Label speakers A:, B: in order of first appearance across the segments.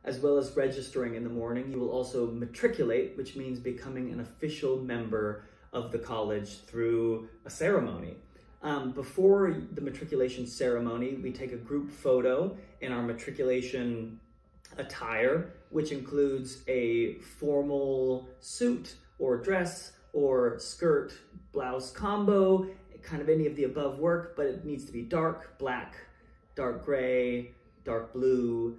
A: as well as registering in the morning. You will also matriculate, which means becoming an official member of the college through a ceremony. Before the matriculation ceremony, we take a group photo in our matriculation attire, which includes a formal suit or dress or skirt, blouse combo, kind of any of the above work, but it needs to be dark black, dark gray, dark blue.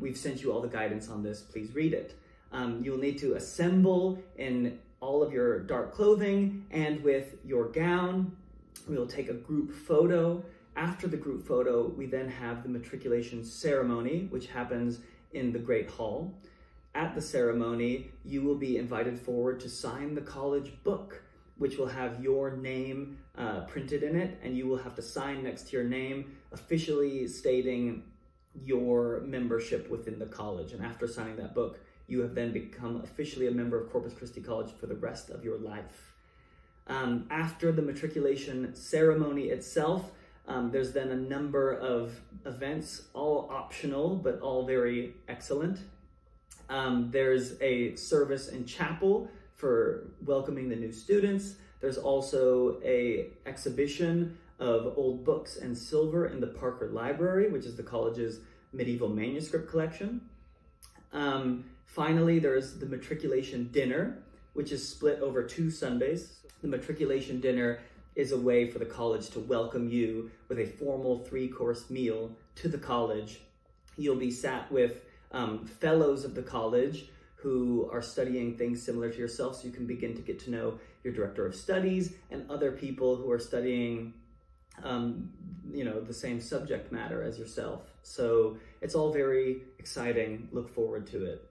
A: We've sent you all the guidance on this, please read it. You will need to assemble in all of your dark clothing and with your gown. We will take a group photo. After the group photo, we then have the matriculation ceremony, which happens in the Great Hall. At the ceremony, you will be invited forward to sign the college book, which will have your name printed in it, and you will have to sign next to your name, officially stating your membership within the college. And after signing that book, you have then become officially a member of Corpus Christi College for the rest of your life. After the matriculation ceremony itself, there's then a number of events, all optional, but all very excellent. There's a service in chapel for welcoming the new students. There's also an exhibition of old books and silver in the Parker Library, which is the college's medieval manuscript collection. Finally, there's the matriculation dinner, which is split over 2 Sundays. The matriculation dinner is a way for the college to welcome you with a formal 3-course meal to the college. You'll be sat with fellows of the college who are studying things similar to yourself, so you can begin to get to know your director of studies and other people who are studying the same subject matter as yourself. So it's all very exciting. Look forward to it.